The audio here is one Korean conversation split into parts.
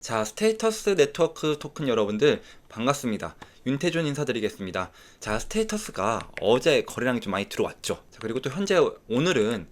자, 스테이터스 네트워크 토큰 여러분들 반갑습니다. 윤태준 인사드리겠습니다. 자, 스테이터스가 어제 거래량이 좀 많이 들어왔죠. 자, 그리고 또 현재 오늘은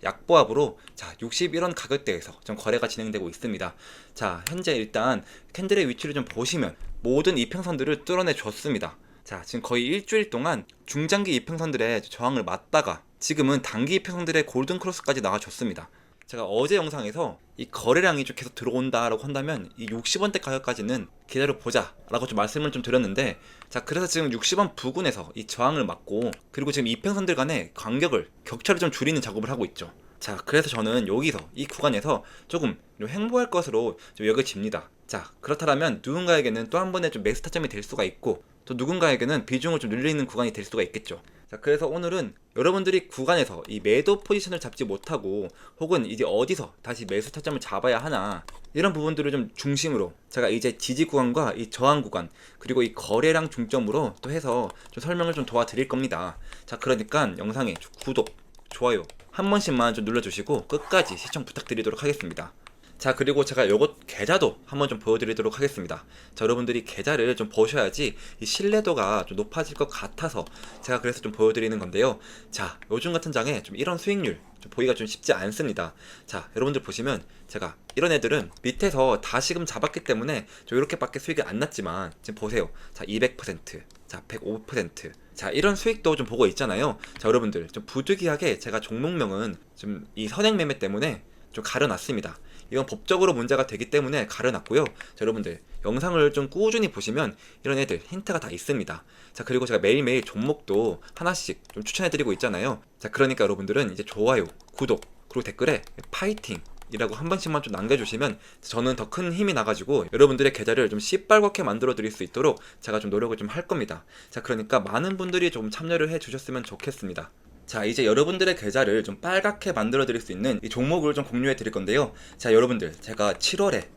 약보합으로 자, 61원 가격대에서 좀 거래가 진행되고 있습니다. 자, 현재 일단 캔들의 위치를 좀 보시면 모든 이평선들을 뚫어내 줬습니다. 자, 지금 거의 일주일 동안 중장기 이평선들의 저항을 맞다가 지금은 단기 이평선들의 골든 크로스까지 나와줬습니다. 제가 어제 영상에서 이 거래량이 좀 계속 들어온다라고 한다면 이 60원대 가격까지는 기다려보자 라고 좀 말씀을 좀 드렸는데, 자, 그래서 지금 60원 부근에서 이 저항을 맞고, 그리고 지금 이평선들 간의 간격을 격차를 좀 줄이는 작업을 하고 있죠. 자, 그래서 저는 여기서 이 구간에서 조금 횡보할 것으로 좀 여겨집니다. 자, 그렇다면 누군가에게는 또 한 번의 좀 매수 타점이 될 수가 있고, 또 누군가에게는 비중을 좀 늘리는 구간이 될 수가 있겠죠. 자, 그래서 오늘은 여러분들이 구간에서 이 매도 포지션을 잡지 못하고, 혹은 이제 어디서 다시 매수 타점을 잡아야 하나, 이런 부분들을 좀 중심으로 제가 이제 지지 구간과 이 저항 구간, 그리고 이 거래량 중점으로 또 해서 좀 설명을 좀 도와드릴 겁니다. 자, 그러니까 영상에 구독, 좋아요 한 번씩만 좀 눌러주시고 끝까지 시청 부탁드리도록 하겠습니다. 자, 그리고 제가 요것 계좌도 한번 좀 보여드리도록 하겠습니다. 자, 여러분들이 계좌를 좀 보셔야지 이 신뢰도가 좀 높아질 것 같아서 제가 그래서 좀 보여드리는 건데요. 자, 요즘 같은 장에 좀 이런 수익률 좀 보기가 좀 쉽지 않습니다. 자, 여러분들 보시면 제가 이런 애들은 밑에서 다시금 잡았기 때문에 좀 이렇게밖에 수익이 안 났지만, 지금 보세요. 자, 200%, 자, 105%, 자, 이런 수익도 좀 보고 있잖아요. 자, 여러분들 좀 부득이하게 제가 종목명은 좀 이 선행 매매 때문에 좀 가려놨습니다. 이건 법적으로 문제가 되기 때문에 가려놨고요. 자, 여러분들 영상을 좀 꾸준히 보시면 이런 애들 힌트가 다 있습니다. 자, 그리고 제가 매일매일 종목도 하나씩 좀 추천해드리고 있잖아요. 자, 그러니까 여러분들은 이제 좋아요, 구독, 그리고 댓글에 파이팅 이라고 한 번씩만 좀 남겨주시면 저는 더 큰 힘이 나가지고 여러분들의 계좌를 좀 시뻘겋게 만들어 드릴 수 있도록 제가 좀 노력을 좀 할 겁니다. 자, 그러니까 많은 분들이 좀 참여를 해 주셨으면 좋겠습니다. 자, 이제 여러분들의 계좌를 좀 빨갛게 만들어 드릴 수 있는 이 종목을 좀 공유해 드릴 건데요. 자, 여러분들 제가 7월에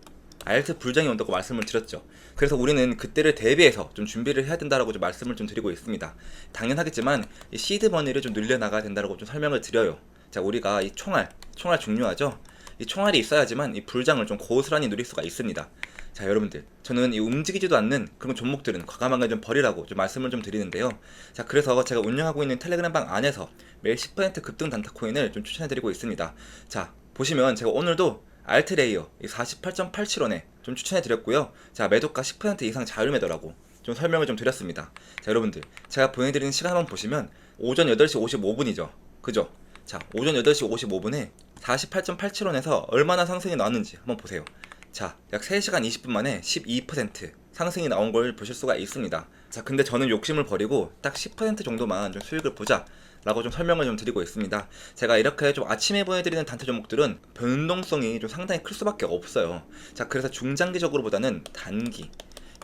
알트 불장이 온다고 말씀을 드렸죠. 그래서 우리는 그때를 대비해서 좀 준비를 해야 된다라고 좀 말씀을 좀 드리고 있습니다. 당연하겠지만 이 시드 머니를 좀 늘려나가야 된다라고 좀 설명을 드려요. 자, 우리가 이 총알 중요하죠. 이 총알이 있어야지만 이 불장을 좀 고스란히 누릴 수가 있습니다. 자, 여러분들 저는 이 움직이지도 않는 그런 종목들은 과감하게 좀 버리라고 좀 말씀을 좀 드리는데요. 자, 그래서 제가 운영하고 있는 텔레그램 방 안에서 매일 10% 급등 단타 코인을 좀 추천해드리고 있습니다. 자, 보시면 제가 오늘도 알트레이어 48.87원에 좀 추천해드렸고요. 자, 매도가 10% 이상 자율 매도라고 좀 설명을 좀 드렸습니다. 자, 여러분들 제가 보내드리는 시간 한번 보시면 오전 8시 55분이죠. 그죠? 자, 오전 8시 55분에 48.87원에서 얼마나 상승이 나왔는지 한번 보세요. 자, 약 3시간 20분 만에 12% 상승이 나온 걸 보실 수가 있습니다. 자, 근데 저는 욕심을 버리고 딱 10% 정도만 좀 수익을 보자 라고 좀 설명을 좀 드리고 있습니다. 제가 이렇게 좀 아침에 보내드리는 단타 종목들은 변동성이 좀 상당히 클 수밖에 없어요. 자, 그래서 중장기적으로 보다는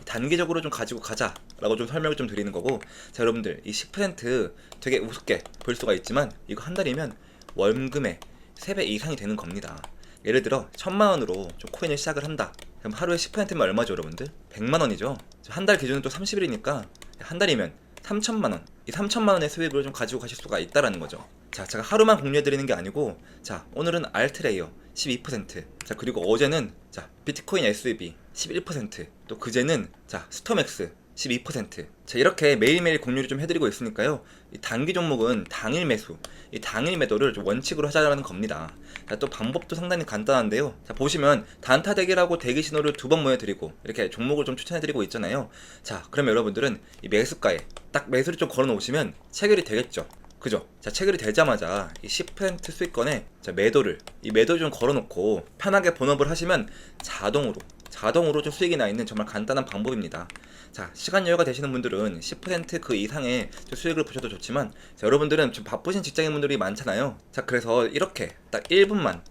단기적으로 좀 가지고 가자 라고 좀 설명을 좀 드리는 거고, 자, 여러분들 이 10% 되게 우습게 볼 수가 있지만 이거 한 달이면 월금의 3배 이상이 되는 겁니다. 예를 들어 1000만원으로 좀 코인을 시작을 한다. 그럼 하루에 10%면 얼마죠, 여러분들? 100만원이죠. 한 달 기준은 또 30일이니까 한 달이면 3천만원, 이 3천만원의 수익을 좀 가지고 가실 수가 있다라는 거죠. 자, 제가 하루만 공유해드리는 게 아니고, 자, 오늘은 알트레이어 12%, 자, 그리고 어제는 자, 비트코인 SUV 11%, 또 그제는 자, 스톰엑스 12%. 자, 이렇게 매일매일 공유를 좀 해드리고 있으니까요. 이 단기 종목은 당일 매수, 이 당일 매도를 좀 원칙으로 하자라는 겁니다. 자, 또 방법도 상당히 간단한데요. 자, 보시면 단타 대기라고 대기 신호를 2번 보여드리고 이렇게 종목을 좀 추천해드리고 있잖아요. 자, 그럼 여러분들은 이 매수가에 딱 매수를 좀 걸어 놓으시면 체결이 되겠죠. 그죠? 자, 체결이 되자마자 이 10% 수익권에 자, 이 매도를 좀 걸어 놓고 편하게 본업을 하시면 자동으로 좀 수익이 나 있는 정말 간단한 방법입니다. 자, 시간 여유가 되시는 분들은 10%그 이상의 수익을 보셔도 좋지만, 자, 여러분들은 좀 바쁘신 직장인분들이 많잖아요. 자, 그래서 이렇게 딱 1분만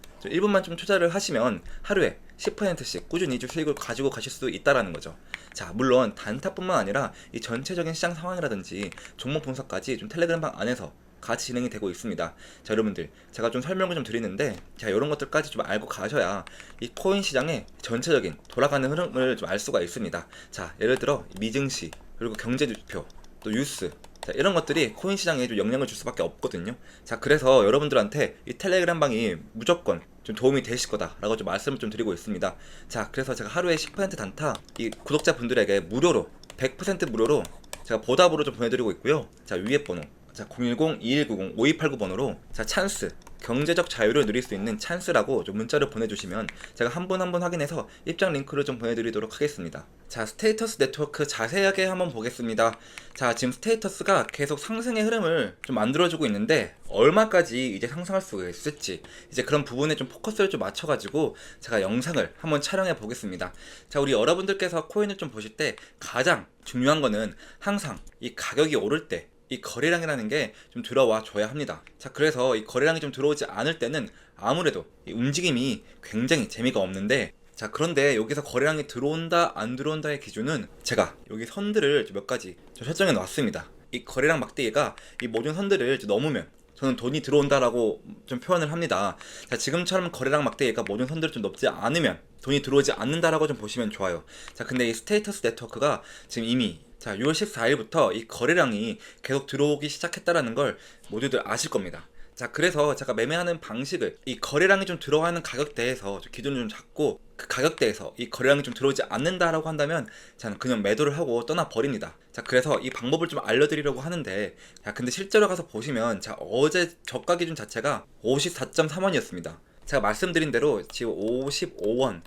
좀 투자를 하시면 하루에 10%씩 꾸준히 좀 수익을 가지고 가실 수 있다라는 거죠. 자, 물론 단타뿐만 아니라 이 전체적인 시장 상황이라든지 종목 분석까지 좀 텔레그램방 안에서 같이 진행이 되고 있습니다. 자, 여러분들 제가 좀 설명을 좀 드리는데, 자, 이런 것들까지 좀 알고 가셔야 이 코인 시장의 전체적인 돌아가는 흐름을 좀 알 수가 있습니다. 자, 예를 들어 미증시, 그리고 경제지표, 또 뉴스, 자, 이런 것들이 코인 시장에 좀 영향을 줄 수밖에 없거든요. 자, 그래서 여러분들한테 이 텔레그램 방이 무조건 좀 도움이 되실 거다라고 좀 말씀을 좀 드리고 있습니다. 자, 그래서 제가 하루에 10% 단타 이 구독자분들에게 무료로 100% 무료로 제가 보답으로 좀 보내드리고 있고요. 자, 위에 번호, 자, 010-2190-5289 번호로 자, 찬스, 경제적 자유를 누릴 수 있는 찬스라고 좀 문자를 보내주시면 제가 한 분 한 분 확인해서 입장 링크를 좀 보내드리도록 하겠습니다. 자, 스테이터스 네트워크 자세하게 한번 보겠습니다. 자, 지금 스테이터스가 계속 상승의 흐름을 좀 만들어주고 있는데 얼마까지 이제 상승할 수 있을지 이제 그런 부분에 좀 포커스를 좀 맞춰가지고 제가 영상을 한번 촬영해 보겠습니다. 자, 우리 여러분들께서 코인을 좀 보실 때 가장 중요한 거는 항상 이 가격이 오를 때 이 거래량이라는 게 좀 들어와 줘야 합니다. 자, 그래서 이 거래량이 좀 들어오지 않을 때는 아무래도 이 움직임이 굉장히 재미가 없는데, 자, 그런데 여기서 거래량이 들어온다 안 들어온다의 기준은 제가 여기 선들을 몇 가지 좀 설정해 놨습니다. 이 거래량 막대기가 이 모든 선들을 넘으면 저는 돈이 들어온다라고 좀 표현을 합니다. 자, 지금처럼 거래량 막대기가 모든 선들을 좀 넘지 않으면 돈이 들어오지 않는다라고 좀 보시면 좋아요. 자, 근데 이 스테이터스 네트워크가 지금 이미 자, 6월 14일부터 이 거래량이 계속 들어오기 시작했다라는 걸 모두들 아실 겁니다. 자, 그래서 제가 매매하는 방식을 이 거래량이 좀 들어가는 가격대에서 좀 기준을 좀 잡고 그 가격대에서 이 거래량이 좀 들어오지 않는다라고 한다면 저는 그냥 매도를 하고 떠나 버립니다. 자, 그래서 이 방법을 좀 알려드리려고 하는데, 자, 근데 실제로 가서 보시면 자, 어제 저가 기준 자체가 54.3원이었습니다. 제가 말씀드린 대로 지금 55원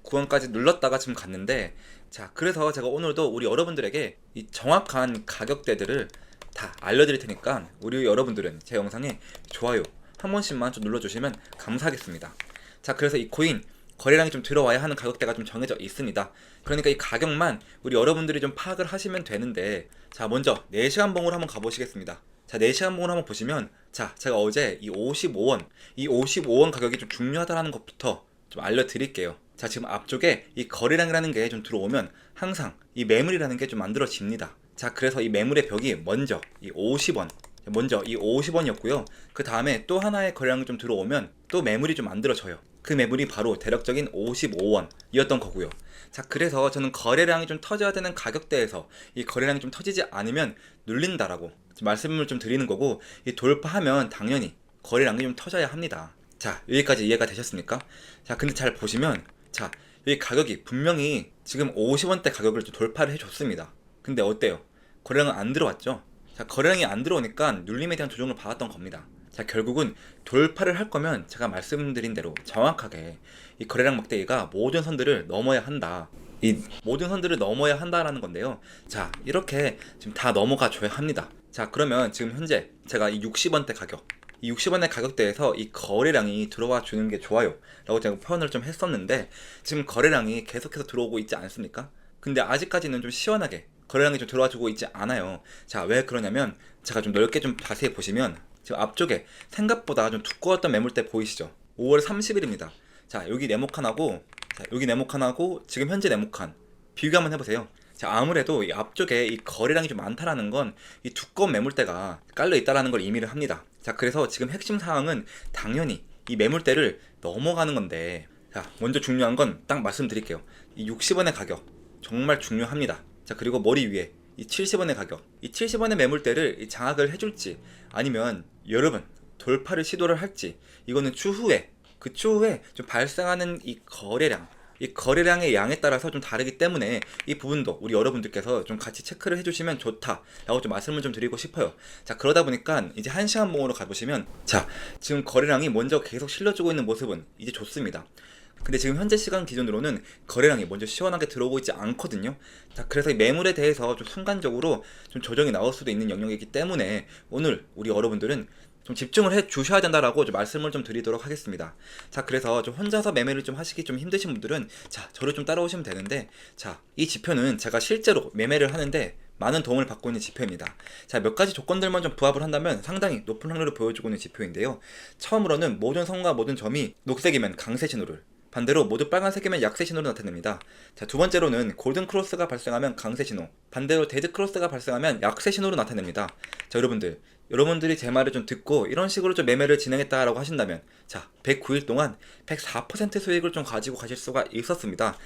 9원까지 눌렀다가 지금 갔는데, 자, 그래서 제가 오늘도 우리 여러분들에게 이 정확한 가격대들을 다 알려드릴 테니까 우리 여러분들은 제 영상에 좋아요 한 번씩만 좀 눌러주시면 감사하겠습니다. 자, 그래서 이 코인 거래량이 좀 들어와야 하는 가격대가 좀 정해져 있습니다. 그러니까 이 가격만 우리 여러분들이 좀 파악을 하시면 되는데, 자, 먼저 4시간 봉으로 한번 가보시겠습니다. 자, 4시간 봉으로 한번 보시면, 자, 제가 어제 이 55원 가격이 좀 중요하다는 것부터 좀 알려드릴게요. 자, 지금 앞쪽에 이 거래량이라는 게 좀 들어오면 항상 이 매물이라는 게 좀 만들어집니다. 자, 그래서 이 매물의 벽이 먼저 이 50원이었고요. 그 다음에 또 하나의 거래량이 좀 들어오면 또 매물이 좀 만들어져요. 그 매물이 바로 대략적인 55원이었던 거고요. 자, 그래서 저는 거래량이 좀 터져야 되는 가격대에서 이 거래량이 좀 터지지 않으면 눌린다라고 말씀을 좀 드리는 거고, 이 돌파하면 당연히 거래량이 좀 터져야 합니다. 자, 여기까지 이해가 되셨습니까? 자, 근데 잘 보시면, 자, 여기 가격이 분명히 지금 50원대 가격을 좀 돌파를 해줬습니다. 근데 어때요? 거래량은 안 들어왔죠? 자, 거래량이 안 들어오니까 눌림에 대한 조정을 받았던 겁니다. 자, 결국은 돌파를 할 거면 제가 말씀드린 대로 정확하게 이 거래량 막대기가 모든 선들을 넘어야 한다. 이 모든 선들을 넘어야 한다라는 건데요. 자, 이렇게 지금 다 넘어가 줘야 합니다. 자, 그러면 지금 현재 제가 이 60원대 가격, 이 60원의 가격대에서 이 거래량이 들어와 주는 게 좋아요 라고 제가 표현을 좀 했었는데, 지금 거래량이 계속해서 들어오고 있지 않습니까? 근데 아직까지는 좀 시원하게 거래량이 좀 들어와 주고 있지 않아요. 자, 왜 그러냐면 제가 좀 넓게 좀 자세히 보시면 지금 앞쪽에 생각보다 좀 두꺼웠던 매물대 보이시죠? 5월 30일입니다. 자, 여기 네모칸하고, 자, 여기 네모칸하고 지금 현재 네모칸 비교 한번 해보세요. 자, 아무래도 이 앞쪽에 이 거래량이 좀 많다라는 건 이 두꺼운 매물대가 깔려 있다라는 걸 의미를 합니다. 자, 그래서 지금 핵심 사항은 당연히 이 매물대를 넘어가는 건데, 자, 먼저 중요한 건 딱 말씀드릴게요. 이 60원의 가격 정말 중요합니다. 자, 그리고 머리 위에 이 70원의 가격, 이 70원의 매물대를 이 장악을 해줄지 아니면 여러분 돌파를 시도를 할지, 이거는 추후에 그 추후에 좀 발생하는 이 거래량의 양에 따라서 좀 다르기 때문에 이 부분도 우리 여러분들께서 좀 같이 체크를 해주시면 좋다라고 좀 말씀을 좀 드리고 싶어요. 자, 그러다 보니까 이제 1시간 봉으로 가보시면, 자, 지금 거래량이 먼저 계속 실려주고 있는 모습은 이제 좋습니다. 근데 지금 현재 시간 기준으로는 거래량이 먼저 시원하게 들어오고 있지 않거든요. 자, 그래서 이 매물에 대해서 좀 순간적으로 좀 조정이 나올 수도 있는 영역이기 때문에 오늘 우리 여러분들은 좀 집중을 해 주셔야 된다라고 좀 말씀을 좀 드리도록 하겠습니다. 자, 그래서 좀 혼자서 매매를 좀 하시기 좀 힘드신 분들은 자, 저를 좀 따라오시면 되는데, 자, 이 지표는 제가 실제로 매매를 하는데 많은 도움을 받고 있는 지표입니다. 자, 몇 가지 조건들만 좀 부합을 한다면 상당히 높은 확률을 보여주고 있는 지표인데요. 처음으로는 모든 선과 모든 점이 녹색이면 강세 신호를, 반대로 모두 빨간색이면 약세 신호로 나타냅니다. 자, 두 번째로는 골든 크로스가 발생하면 강세 신호, 반대로 데드 크로스가 발생하면 약세 신호로 나타냅니다. 자, 여러분들이 제 말을 좀 듣고 이런 식으로 좀 매매를 진행했다라고 하신다면, 자, 109일 동안 104% 수익을 좀 가지고 가실 수가 있었습니다.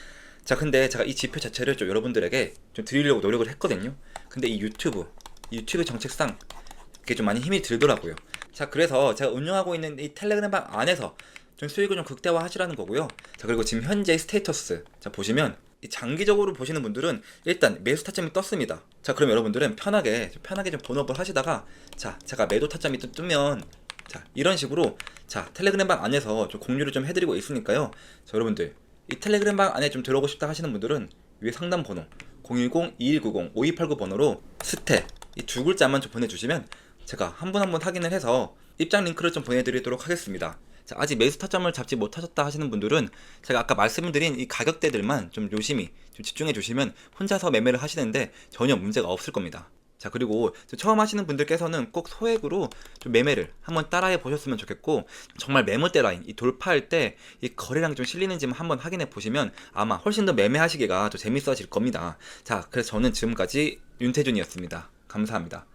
자, 근데 제가 이 지표 자체를 좀 여러분들에게 좀 드리려고 노력을 했거든요. 근데 이 유튜브 이 유튜브 정책상 그게 좀 많이 힘이 들더라고요. 자, 그래서 제가 운영하고 있는 이 텔레그램 방 안에서 좀 수익을 좀 극대화 하시라는 거고요. 자, 그리고 지금 현재 스테이터스 자 보시면 이 장기적으로 보시는 분들은 일단 매수 타점이 떴습니다. 자, 그럼 여러분들은 편하게 좀 본업을 하시다가 자, 제가 매도 타점이 또 뜨면 자, 이런 식으로 자, 텔레그램 방 안에서 좀 공유를 좀 해드리고 있으니까요. 자, 여러분들 이 텔레그램 방 안에 좀 들어오고 싶다 하시는 분들은 위에 상담 번호 010-2190-5289 번호로 스테 이 두 글자만 좀 보내주시면 제가 한 분 한 분 확인을 해서 입장 링크를 좀 보내드리도록 하겠습니다. 자, 아직 매수 타점을 잡지 못하셨다 하시는 분들은 제가 아까 말씀드린 이 가격대들만 좀 요심히 좀 집중해 주시면 혼자서 매매를 하시는데 전혀 문제가 없을 겁니다. 자, 그리고 처음 하시는 분들께서는 꼭 소액으로 좀 매매를 한번 따라해 보셨으면 좋겠고, 정말 매물대 라인 이 돌파할 때 이 거래량이 좀 실리는지만 한번 확인해 보시면 아마 훨씬 더 매매하시기가 더 재밌어질 겁니다. 자, 그래서 저는 지금까지 윤태준이었습니다. 감사합니다.